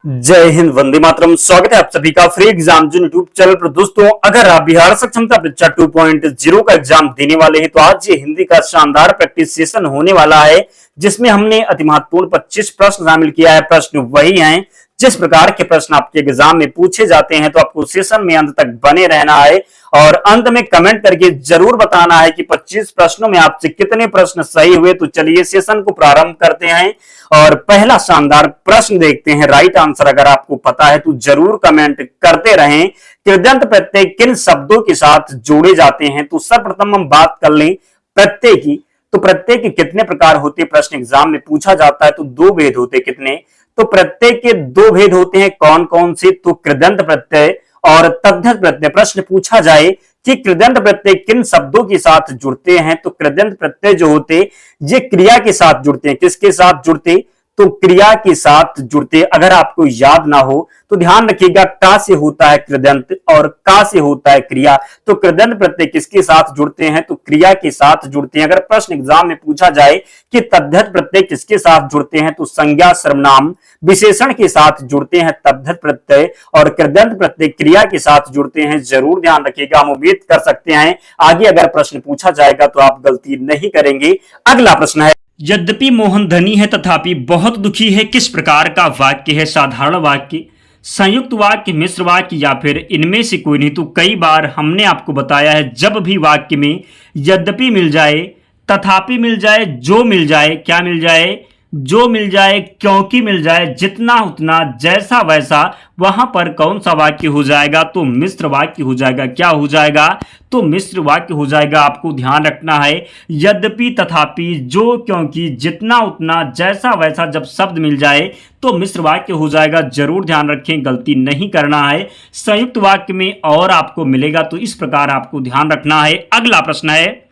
जय हिंद, वंदे मातरम। स्वागत है आप सभी का फ्री एग्जाम जो यूट्यूब चैनल पर। दोस्तों, अगर आप बिहार सक्षमता परीक्षा 2.0 का एग्जाम देने वाले हैं तो आज ये हिंदी का शानदार प्रैक्टिस सेशन होने वाला है, जिसमें हमने अति महत्वपूर्ण 25 प्रश्न शामिल किया है। प्रश्न वही हैं जिस प्रकार के प्रश्न आपके एग्जाम में पूछे जाते हैं, तो आपको सेशन में अंत तक बने रहना है और अंत में कमेंट करके जरूर बताना है कि 25 प्रश्नों में आपसे कितने प्रश्न सही हुए। तो चलिए सेशन को प्रारंभ करते हैं और पहला शानदार प्रश्न देखते हैं। राइट आंसर अगर आपको पता है तो जरूर कमेंट करते रहें। कृदंत प्रत्यय किन शब्दों के साथ जोड़े जाते हैं? तो सर्वप्रथम हम बात कर लें प्रत्यय की। तो प्रत्यय के कितने प्रकार होते? प्रश्न एग्जाम में पूछा जाता है तो दो भेद होते। कितने? तो प्रत्यय के दो भेद होते हैं। कौन कौन से? तो कृदंत प्रत्यय और तद्धित प्रत्यय। प्रश्न पूछा जाए कि कृदंत प्रत्यय किन शब्दों के साथ जुड़ते हैं, तो कृदंत प्रत्यय जो होते ये क्रिया के साथ जुड़ते हैं। किसके साथ जुड़ते? तो क्रिया के साथ जुड़ते। अगर आपको याद ना हो तो ध्यान रखिएगा, का से होता है कृदंत और का से होता है क्रिया। तो कृदंत प्रत्यय किसके साथ जुड़ते हैं? तो क्रिया के साथ जुड़ते हैं। अगर प्रश्न एग्जाम में पूछा जाए कि तद्धित प्रत्यय किसके साथ जुड़ते हैं, तो संज्ञा सर्वनाम विशेषण के साथ जुड़ते हैं तद्धित प्रत्यय, और कृदंत प्रत्यय क्रिया के साथ जुड़ते हैं। जरूर ध्यान रखिएगा, हम उम्मीद कर सकते हैं आगे अगर प्रश्न पूछा जाएगा तो आप गलती नहीं करेंगे। अगला प्रश्न है, यद्यपि मोहन धनी है तथापि बहुत दुखी है, किस प्रकार का वाक्य है? साधारण वाक्य, संयुक्त वाक्य, मिश्र वाक्य या फिर इनमें से कोई नहीं? तो कई बार हमने आपको बताया है, जब भी वाक्य में यद्यपि मिल जाए, तथापि मिल जाए, जो मिल जाए, क्या मिल जाए? जो मिल जाए, क्योंकि मिल जाए, जितना उतना, जैसा वैसा, वहां पर कौन सा वाक्य हो जाएगा? तो मिश्र वाक्य हो जाएगा। क्या हो जाएगा? तो मिश्र वाक्य हो जाएगा। आपको ध्यान रखना है, यद्यपि, तथापि, जो, क्योंकि, जितना उतना, जैसा वैसा जब शब्द मिल जाए तो मिश्र वाक्य हो जाएगा। जरूर ध्यान रखें, गलती नहीं करना है। संयुक्त वाक्य में और आपको मिलेगा, तो इस प्रकार आपको ध्यान रखना है। अगला प्रश्न है,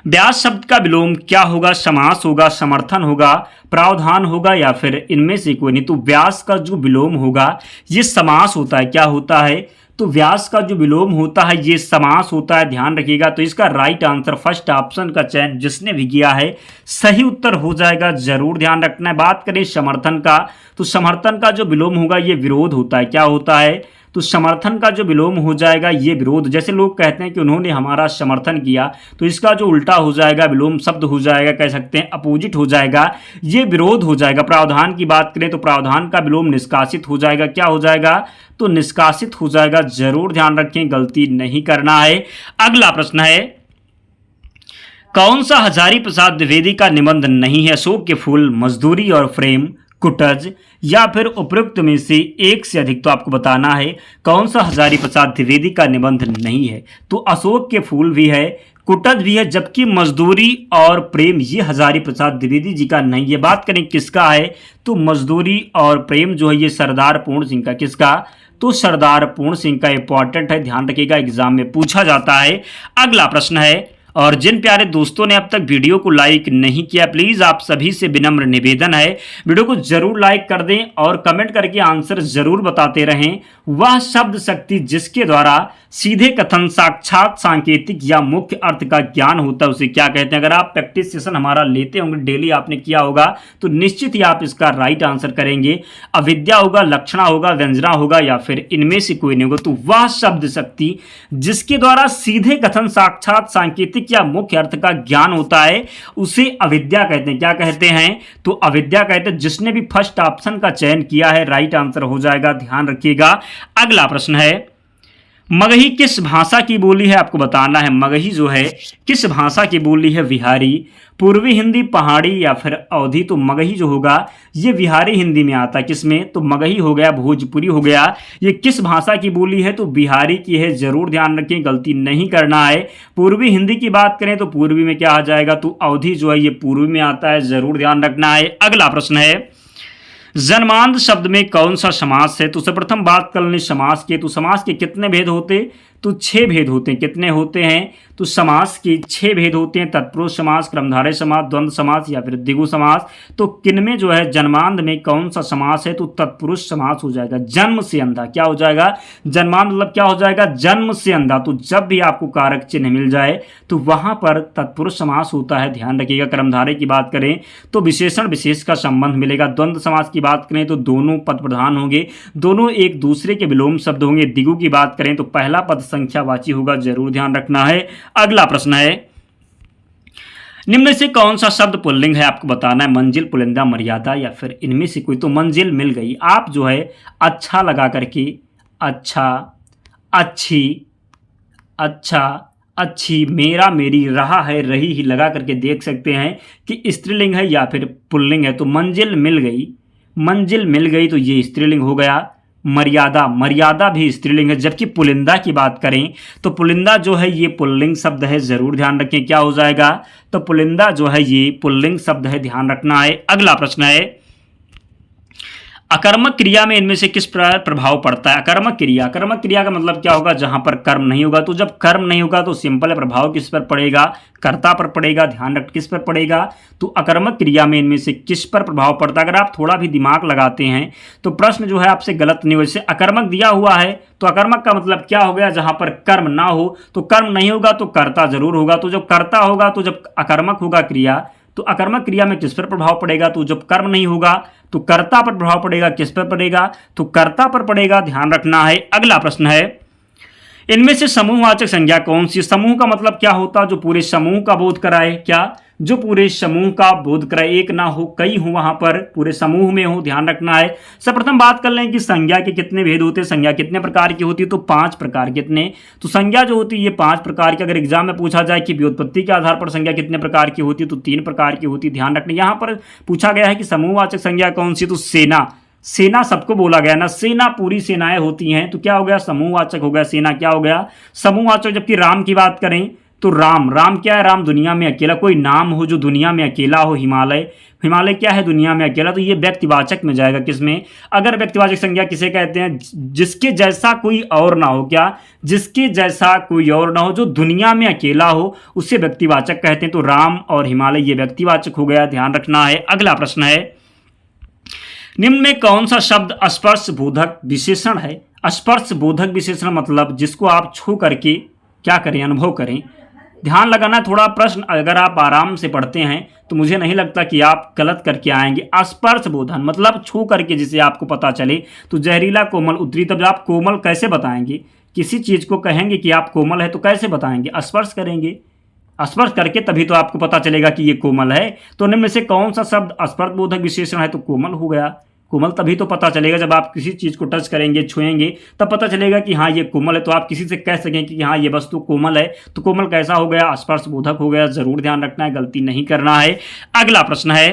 व्यास शब्द का विलोम क्या होगा? समास होगा, समर्थन होगा, प्रावधान होगा या फिर इनमें से कोई नहीं? तो व्यास का जो विलोम होगा ये समास होता है। क्या होता है? तो व्यास का जो विलोम होता है ये समास होता है। ध्यान रखिएगा। तो इसका राइट आंसर फर्स्ट ऑप्शन का चयन जिसने भी किया है सही उत्तर हो जाएगा। जरूर ध्यान रखना है। बात करें समर्थन का, तो समर्थन का जो विलोम होगा ये विरोध होता है। क्या होता है? तो समर्थन का जो विलोम हो जाएगा ये विरोध। जैसे लोग कहते हैं कि उन्होंने हमारा समर्थन किया, तो इसका जो उल्टा हो जाएगा, विलोम शब्द हो जाएगा, कह सकते हैं अपोजिट हो जाएगा, ये विरोध हो जाएगा। प्रावधान की बात करें तो प्रावधान का विलोम निष्कासित हो जाएगा। क्या हो जाएगा? तो निष्कासित हो जाएगा। जरूर ध्यान रखें, गलती नहीं करना है। अगला प्रश्न है, कौन सा हजारी प्रसाद द्विवेदी का निबंध नहीं है? अशोक के फूल, मजदूरी और प्रेम, कुटज या फिर उपयुक्त में से एक से अधिक? तो आपको बताना है कौन सा हजारी प्रसाद द्विवेदी का निबंध नहीं है। तो अशोक के फूल भी है, कुटज भी है, जबकि मजदूरी और प्रेम ये हजारी प्रसाद द्विवेदी जी का नहीं है। बात करें किसका है? तो मजदूरी और प्रेम जो है ये सरदार पूर्ण सिंह का। किसका? तो सरदार पूर्ण सिंह का। इंपॉर्टेंट है, ध्यान रखिएगा, एग्जाम में पूछा जाता है। अगला प्रश्न है, और जिन प्यारे दोस्तों ने अब तक वीडियो को लाइक नहीं किया, प्लीज आप सभी से विनम्र निवेदन है वीडियो को जरूर लाइक कर दें और कमेंट करके आंसर जरूर बताते रहें। वह शब्द शक्ति जिसके द्वारा सीधे कथन, साक्षात, सांकेतिक या मुख्य अर्थ का ज्ञान होता है उसे क्या कहते हैं? अगर आप प्रैक्टिस सेशन हमारा लेते होंगे, डेली आपने किया होगा, तो निश्चित ही आप इसका राइट आंसर करेंगे। अविद्या होगा, लक्षणा होगा, व्यंजना होगा या फिर इनमें से कोई नहीं होगा। तो वह शब्द शक्ति जिसके द्वारा सीधे कथन, साक्षात, सांकेतिक या मुख्य अर्थ का ज्ञान होता है उसे अविद्या कहते हैं। क्या कहते हैं? तो अविद्या कहते हैं। जिसने भी फर्स्ट ऑप्शन का चयन किया है राइट आंसर हो जाएगा। ध्यान रखिएगा। अगला प्रश्न है, मगही किस भाषा की बोली है? आपको बताना है मगही जो है किस भाषा की बोली है? बिहारी, पूर्वी हिंदी, पहाड़ी या फिर अवधी? तो मगही जो होगा ये बिहारी हिंदी में आता है। किसमें? तो मगही हो गया, भोजपुरी हो गया। ये किस भाषा की बोली है? तो बिहारी की है। जरूर ध्यान रखें, गलती नहीं करना है। पूर्वी हिंदी की बात करें तो पूर्वी में क्या आ जाएगा? तो अवधी जो है ये पूर्वी में आता है। जरूर ध्यान रखना है। अगला प्रश्न है, जन्मांध शब्द में कौन सा समास है? तो सर्वप्रथम बात कर लें समास के। तो समास के कितने भेद होते? तो 6 भेद होते हैं। कितने होते हैं? तो समास के 6 भेद होते हैं, तत्पुरुष समास, कर्मधारय समास, द्वंद्व समास या फिर द्विगु समास। तो किनमें जो है जन्मांध में कौन सा समास है? तो तत्पुरुष समास हो जाएगा। जन्म से अंधा क्या हो जाएगा? जन्मांध मतलब क्या हो जाएगा? जन्म से अंधा। तो जब भी आपको कारक चिन्ह मिल जाए तो वहां पर तत्पुरुष समास होता है, ध्यान रखिएगा। कर्मधारय की बात करें तो विशेषण विशेष का संबंध मिलेगा। द्वंद्व समास की बात करें तो दोनों पद प्रधान होंगे, दोनों एक दूसरे के विलोम शब्द होंगे। द्विगु की बात करें तो पहला पद संख्यावाची होगा, जरूर ध्यान रखना है। अगला प्रश्न है, निम्न से कौन सा शब्द पुल्लिंग है? आपको बताना है। मंजिल, पुलिंदा, मर्यादा या फिर इनमें से कोई। तो मंजिल मिल गई। आप जो है अच्छा लगा करके अच्छा, अच्छी, अच्छा, अच्छी, मेरा, मेरी, रहा है, रही ही लगा करके देख सकते हैं कि स्त्रीलिंग है या फिर पुल्लिंग है। तो मंजिल मिल गई, मंजिल मिल गई तो ये स्त्रीलिंग हो गया। मर्यादा, मर्यादा भी स्त्रीलिंग है। जबकि पुलिंदा की बात करें तो पुलिंदा जो है ये पुल्लिंग शब्द है, जरूर ध्यान रखें। क्या हो जाएगा? तो पुलिंदा जो है ये पुल्लिंग शब्द है, ध्यान रखना है। अगला प्रश्न है, अकर्मक क्रिया में इनमें से किस पर प्रभाव पड़ता है? अकर्मक क्रिया, अकर्मक क्रिया का मतलब क्या होगा? जहां पर कर्म नहीं होगा। तो जब कर्म नहीं होगा तो सिंपल प्रभाव किस पर पड़ेगा? कर्ता पर पड़ेगा। ध्यान रख, किस पर पड़ेगा? तो अकर्मक क्रिया में इनमें से किस पर प्रभाव पड़ता है? अगर आप थोड़ा भी दिमाग लगाते हैं तो प्रश्न जो है आपसे गलत नहीं हो। जैसे अकर्मक दिया हुआ है तो अकर्मक का मतलब क्या हो गया? जहां पर कर्म ना हो। तो कर्म नहीं होगा तो कर्ता जरूर होगा। तो जब कर्ता होगा तो जब अकर्मक होगा क्रिया तो अकर्मक क्रिया में किस पर प्रभाव पड़ेगा? तो जब कर्म नहीं होगा तो कर्ता पर प्रभाव पड़ेगा। किस पर पड़ेगा? तो कर्ता पर पड़ेगा, ध्यान रखना है। अगला प्रश्न है, इनमें से समूहवाचक संज्ञा कौन सी? समूह का मतलब क्या होता है? जो पूरे समूह का बोध कराए। क्या? जो पूरे समूह का बोध कराए। एक ना हो, कई हो, वहां पर पूरे समूह में हो, ध्यान रखना है। सर्वप्रथम बात कर लें कि संज्ञा के कितने भेद होते हैं। संज्ञा कितने प्रकार की होती है? तो 5 प्रकार। कितने? तो संज्ञा जो होती है ये 5 प्रकार की। अगर एग्जाम में पूछा जाए कि व्युत्पत्ति के आधार पर संज्ञा कितने प्रकार की होती है तो 3 प्रकार की होती है, ध्यान रखना। यहां पर पूछा गया है कि समूहवाचक संज्ञा कौन सी? तो सेना, सेना सबको बोला गया ना, सेना पूरी सेनाएं होती हैं। तो क्या हो गया? समूहवाचक हो गया। सेना क्या हो गया? समूहवाचक। जबकि राम की बात करें तो राम, राम क्या है? राम दुनिया में अकेला। कोई नाम हो जो दुनिया में अकेला हो। हिमालय, हिमालय क्या है? दुनिया में अकेला। तो ये व्यक्तिवाचक में जाएगा। किसमें? अगर व्यक्तिवाचक संज्ञा किसे कहते हैं? जिसके जैसा कोई और ना हो। क्या? जिसके जैसा कोई और ना हो, जो दुनिया में अकेला हो, उसे व्यक्तिवाचक कहते हैं। तो राम और हिमालय ये व्यक्तिवाचक हो गया, ध्यान रखना है। अगला प्रश्न है, निम्न में कौन सा शब्द स्पर्श बोधक विशेषण है? स्पर्श बोधक विशेषण मतलब जिसको आप छू करके क्या करें? अनुभव करें। ध्यान लगाना थोड़ा। प्रश्न अगर आप आराम से पढ़ते हैं तो मुझे नहीं लगता कि आप गलत करके आएंगे। स्पर्श बोधन मतलब छू करके जिसे आपको पता चले। तो जहरीला, कोमल, उतरी। तब आप कोमल कैसे बताएंगे? किसी चीज को कहेंगे कि आप कोमल है तो कैसे बताएंगे? स्पर्श करेंगे। स्पर्श करके तभी तो आपको पता चलेगा कि ये कोमल है। तो निम्न में से कौन सा शब्द स्पर्श बोधक विशेषण है? तो कोमल हो गया। कोमल तभी तो पता चलेगा जब आप किसी चीज को टच करेंगे, छुएंगे, तब पता चलेगा कि हाँ ये कोमल है। तो आप किसी से कह सकें कि हाँ ये वस्तु कोमल है। तो कोमल कैसा हो गया? स्पर्श बोधक हो गया। जरूर ध्यान रखना है, गलती नहीं करना है। अगला प्रश्न है,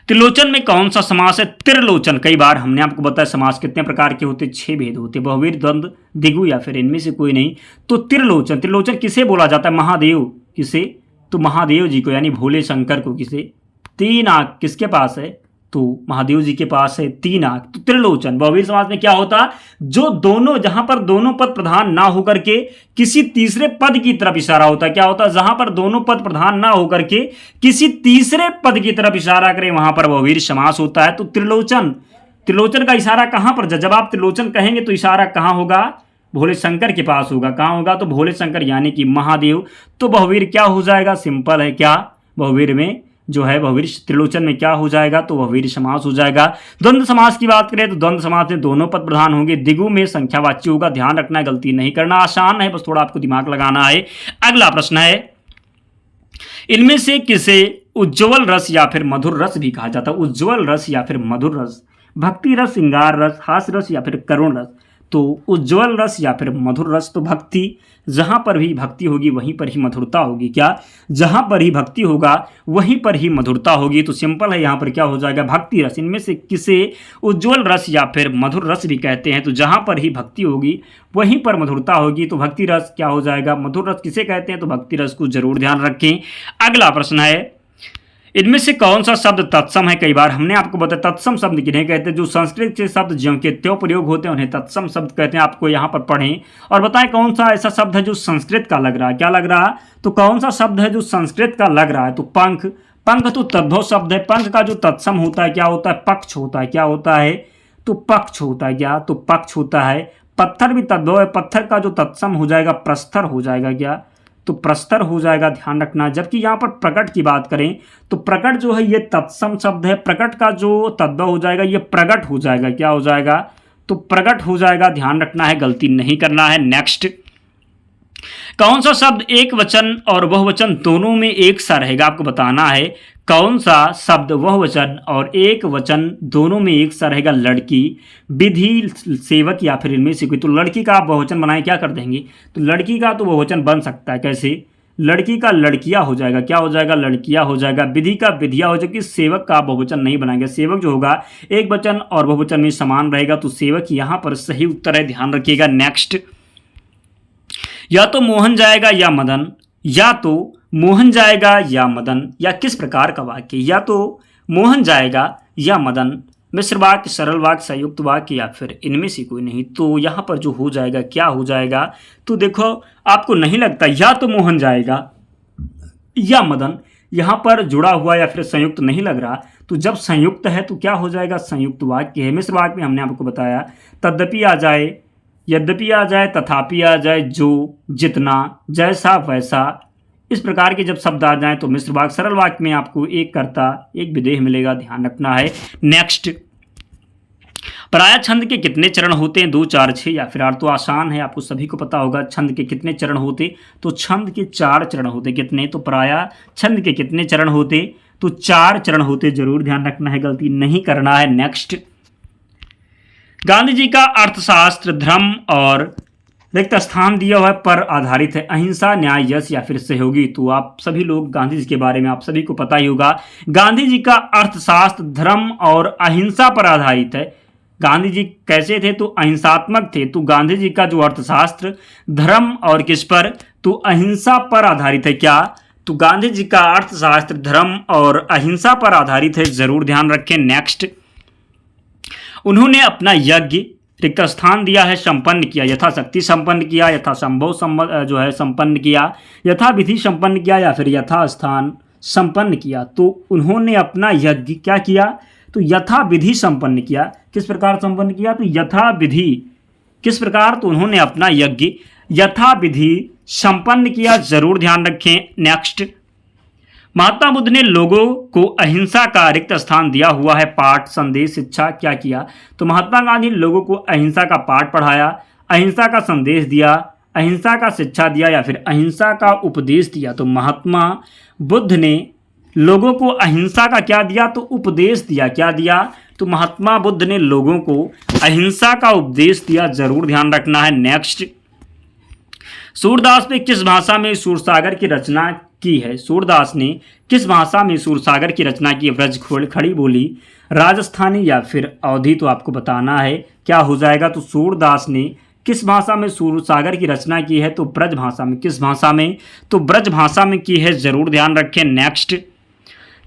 त्रिलोचन में कौन सा समास है? त्रिलोचन। कई बार हमने आपको बताया समास कितने प्रकार के होते? 6 भेद होते। बहुवीर, द्वंद्व, द्विगु या फिर इनमें से कोई नहीं। तो त्रिलोचन, त्रिलोचन किसे बोला जाता है? महादेव। किसे? तो महादेव जी को, यानी भोले शंकर को। किसे? 3 आंख किसके पास है? तो महादेव जी के पास है 3 आंख। तो त्रिलोचन। बहुवीर समास में क्या होता? जो दोनों, जहां पर दोनों पद प्रधान ना होकर के किसी तीसरे पद की तरफ इशारा होता है। क्या होता? जहां पर दोनों पद प्रधान ना होकर के किसी तीसरे पद की तरफ इशारा करें वहां पर बहुवीर समास होता है। तो त्रिलोचन, त्रिलोचन का इशारा कहां पर? जब आप त्रिलोचन कहेंगे तो इशारा कहां होगा? भोले शंकर के पास होगा। कहां होगा? तो भोले शंकर यानी कि महादेव। तो बहुवीर क्या हो जाएगा? सिंपल है। क्या? बहुवीर में जो है बहुवीर त्रिलोचन में क्या हो जाएगा? तो बहुवीर समास हो जाएगा। द्वंद्व समास की बात करें तो द्वंद्व समास में दोनों पद प्रधान होंगे। द्विगु में संख्यावाची होगा। ध्यान रखना है, गलती नहीं करना। आसान है, बस थोड़ा आपको दिमाग लगाना है। अगला प्रश्न है, इनमें से किसे उज्ज्वल रस या फिर मधुर रस भी कहा जाता है? उज्ज्वल रस या फिर मधुर रस, भक्ति रस, श्रृंगार रस, हास्य रस या फिर करुण रस। तो उज्ज्वल रस या फिर मधुर रस। तो भक्ति, जहां पर भी भक्ति होगी वहीं पर ही मधुरता होगी। क्या? जहां पर ही भक्ति होगा वहीं पर ही मधुरता होगी। तो सिंपल है, यहां पर क्या हो जाएगा? भक्ति रस। इनमें से किसे उज्ज्वल रस या फिर मधुर रस भी कहते हैं? तो जहां पर ही भक्ति होगी वहीं पर मधुरता होगी। तो भक्ति रस क्या हो जाएगा? मधुर रस किसे कहते हैं? तो भक्ति रस को जरूर ध्यान रखें। अगला प्रश्न है, इनमें से कौन सा शब्द तत्सम है? कई बार हमने आपको बताया तत्सम शब्द किन्हें कहते हैं। जो संस्कृत के शब्द ज्यों के त्यों प्रयोग होते हैं उन्हें तत्सम शब्द कहते हैं। आपको यहाँ पर पढ़ें और बताएं कौन सा ऐसा शब्द है जो संस्कृत का लग रहा है। क्या लग रहा है? तो कौन सा शब्द है जो संस्कृत का लग रहा है? तो पंख। पंख तो तद्भव शब्द है। पंख का जो तत्सम होता है क्या होता है? पक्ष होता है। क्या होता है? तो पक्ष होता है। क्या? तो पक्ष होता है। पत्थर भी तद्भव है। पत्थर का जो तत्सम हो जाएगा प्रस्तर हो जाएगा। क्या? तो प्रस्तर हो जाएगा, ध्यान रखना। जबकि यहाँ पर प्रकट की बात करें तो प्रकट जो है ये तत्सम शब्द है। प्रकट का जो तद्भव हो जाएगा ये प्रगट हो जाएगा। क्या हो जाएगा? तो प्रगट हो जाएगा, ध्यान रखना है, गलती नहीं करना है। नेक्स्ट, कौन सा शब्द एक वचन और बहुवचन दोनों में एक सा रहेगा? आपको बताना है कौन सा शब्द बहुवचन और एक वचन दोनों में एक सा रहेगा? लड़की, विधि, सेवक या फिर इनमें से कोई। तो लड़की का आप बहुवचन बनाए क्या कर देंगे? तो लड़की का तो बहुवचन बन सकता है। कैसे? लड़की का लड़कियां हो जाएगा। क्या हो जाएगा? लड़कियां हो जाएगा। विधि का विधिया हो जाएगी। सेवक का बहुवचन नहीं बनाएंगे। सेवक जो होगा एक वचन और बहुवचन में समान रहेगा। तो सेवक यहाँ पर सही उत्तर है, ध्यान रखिएगा। नेक्स्ट, या तो मोहन जाएगा या मदन, या तो मोहन जाएगा या मदन, या किस प्रकार का वाक्य? या तो मोहन जाएगा या मदन, मिश्र वाक्य, सरल वाक्य, संयुक्त वाक्य या फिर इनमें से कोई नहीं। तो यहाँ पर जो हो जाएगा क्या हो जाएगा? तो देखो आपको नहीं लगता या तो मोहन जाएगा या मदन यहाँ पर जुड़ा हुआ या फिर संयुक्त नहीं लग रहा। तो जब संयुक्त है तो क्या हो जाएगा? संयुक्त वाक्य है। मिश्र वाक्य में हमने आपको बताया तद्यपि आ जाए, यद्यपि आ जाए, तथापि आ जाए, जो, जितना, जैसा, वैसा, इस प्रकार के जब शब्द आ जाएं तो मिश्र वाक्य। सरल वाक्य में आपको एक कर्ता एक विधेय मिलेगा, ध्यान रखना है। नेक्स्ट, पराया छंद के कितने चरण होते हैं? 2, 4, 6 या फिर 8। तो आसान है, आपको सभी को पता होगा छंद के कितने चरण होते। तो छंद के 4 चरण होते। कितने? तो पराया छंद के कितने चरण होते? तो 4 चरण होते। जरूर ध्यान रखना है, गलती नहीं करना है। नेक्स्ट, गांधी जी का अर्थशास्त्र धर्म और रिक्त स्थान दिया हुआ है पर आधारित है। अहिंसा, न्याय, यश या फिर सहयोगी। तो आप सभी लोग गांधी जी के बारे में आप सभी को पता ही होगा। गांधी जी का अर्थशास्त्र धर्म और अहिंसा पर आधारित है। गांधी जी कैसे थे? तो अहिंसात्मक थे। तो गांधी जी का जो अर्थशास्त्र धर्म और किस पर? तो अहिंसा पर आधारित है। क्या? तो गांधी जी का अर्थशास्त्र धर्म और अहिंसा पर आधारित है। जरूर ध्यान रखें। नेक्स्ट, उन्होंने अपना यज्ञ रिक्त स्थान दिया है संपन्न किया, यथाशक्ति संपन्न किया, यथासंभव जो है संपन्न किया, यथा विधि संपन्न किया या फिर यथा स्थान संपन्न किया। तो उन्होंने अपना यज्ञ क्या किया? तो यथा विधि संपन्न किया। किस प्रकार संपन्न किया? तो यथा विधि। किस प्रकार? तो उन्होंने अपना यज्ञ यथा विधि संपन्न किया। जरूर ध्यान रखें। नेक्स्ट, महात्मा बुद्ध ने लोगों को अहिंसा का रिक्त स्थान दिया हुआ है। पाठ, संदेश, शिक्षा क्या किया? तो महात्मा गांधी ने लोगों को अहिंसा का पाठ पढ़ाया, अहिंसा का संदेश दिया, अहिंसा का शिक्षा दिया या फिर अहिंसा का उपदेश दिया। तो महात्मा बुद्ध ने लोगों को अहिंसा का क्या दिया? तो उपदेश दिया। क्या दिया? तो महात्मा बुद्ध ने लोगों को अहिंसा का उपदेश दिया। जरूर ध्यान रखना है। नेक्स्ट, सूरदास ने किस भाषा में सूरसागर की रचना की है? सूरदास ने किस भाषा में सूरसागर की रचना की? ब्रज, खड़ी बोली, राजस्थानी या फिर अवधी। तो आपको बताना है क्या हो जाएगा? तो सूरदास ने किस भाषा में सूरसागर की रचना की है? तो ब्रज भाषा में। किस भाषा में? तो ब्रज भाषा में की है। जरूर ध्यान रखें। नेक्स्ट,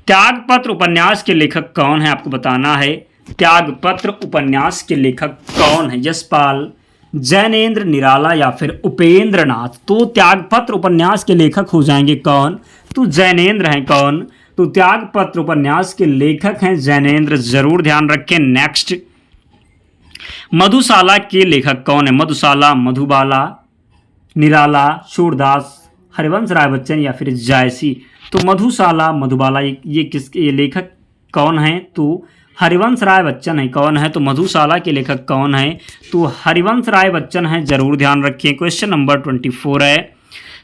त्यागपत्र उपन्यास के लेखक कौन है? आपको बताना है त्यागपत्र उपन्यास के लेखक कौन है? यशपाल, जैनेन्द्र, निराला या फिर उपेंद्र नाथ। तो त्यागपत्र उपन्यास के लेखक हो जाएंगे कौन? तो जैनेन्द्र हैं। कौन? तो त्यागपत्र उपन्यास के लेखक हैं जैनेन्द्र। जरूर ध्यान रखें। नेक्स्ट, मधुशाला के लेखक कौन है? मधुशाला, मधुबाला, निराला, सूरदास, हरिवंश राय बच्चन या फिर जायसी। तो मधुशाला, मधुबाला ये लेखक कौन है? तो हरिवंश राय बच्चन है। कौन है? तो मधुशाला के लेखक कौन है? तो हरिवंश राय बच्चन है। जरूर ध्यान रखिए। क्वेश्चन नंबर 24 है,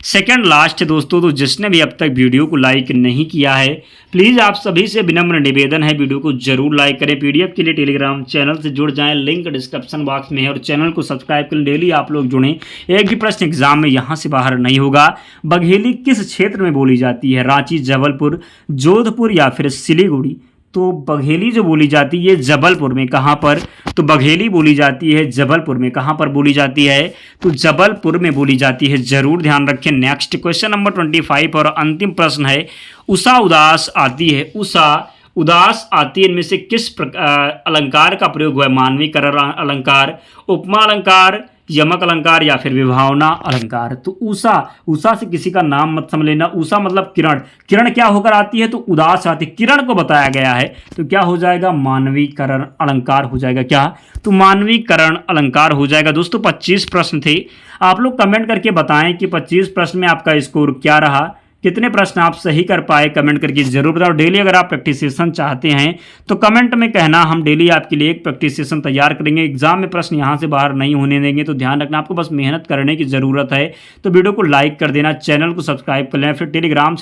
सेकंड लास्ट दोस्तों। तो जिसने भी अब तक वीडियो को लाइक नहीं किया है, प्लीज़ आप सभी से विनम्र निवेदन है वीडियो को जरूर लाइक करें। पीडीएफ के लिए टेलीग्राम चैनल से जुड़ जाएं, लिंक डिस्क्रिप्शन बॉक्स में है, और चैनल को सब्सक्राइब करें। डेली आप लोग जुड़ें। एक भी प्रश्न एग्जाम में यहाँ से बाहर नहीं होगा। बघेली किस क्षेत्र में बोली जाती है? रांची, जबलपुर, जोधपुर या फिर सिलीगुड़ी। तो बघेली जो बोली जाती है जबलपुर में। कहाँ पर? तो बघेली बोली जाती है जबलपुर में। कहां पर बोली जाती है? तो जबलपुर में बोली जाती है, जरूर ध्यान रखें। नेक्स्ट क्वेश्चन नंबर 25 और अंतिम प्रश्न है, उषा उदास आती है, उषा उदास आती है, इनमें से किस अलंकार का प्रयोग हुआ है? मानवीकरण अलंकार, उपमा अलंकार, यमक अलंकार या फिर विभावना अलंकार। तो उषा, उषा से किसी का नाम मत समझ लेना। उषा मतलब किरण, किरण क्या होकर आती है? तो उदास आती है, किरण को बताया गया है, तो क्या हो जाएगा? मानवीकरण अलंकार हो जाएगा। क्या? तो मानवीकरण अलंकार हो जाएगा। दोस्तों 25 प्रश्न थे, आप लोग कमेंट करके बताएं कि 25 प्रश्न में आपका स्कोर क्या रहा, कितने प्रश्न आप सही कर पाए, कमेंट करके जरूर बताओ। डेली अगर आप प्रैक्टिस सेशन चाहते हैं तो कमेंट में कहना, हम डेली आपके लिए एक प्रैक्टिस सेशन तैयार करेंगे। एग्जाम में प्रश्न यहाँ से बाहर नहीं होने देंगे, तो ध्यान रखना, आपको बस मेहनत करने की ज़रूरत है। तो वीडियो को लाइक कर देना, चैनल को सब्सक्राइब कर लेना, फिर टेलीग्राम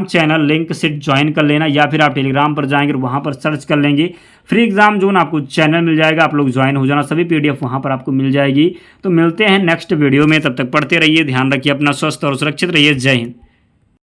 चैनल लिंक से ज्वाइन कर लेना, या फिर आप टेलीग्राम पर जाएंगे और वहाँ पर सर्च कर लेंगे फ्री एग्जाम जोन, आपको चैनल मिल जाएगा, आप लोग ज्वाइन हो जाना, सभी PDF वहाँ पर आपको मिल जाएगी। तो मिलते हैं नेक्स्ट वीडियो में, तब तक पढ़ते रहिए, ध्यान रखिए अपना, स्वस्थ और सुरक्षित रहिए। जय हिंद।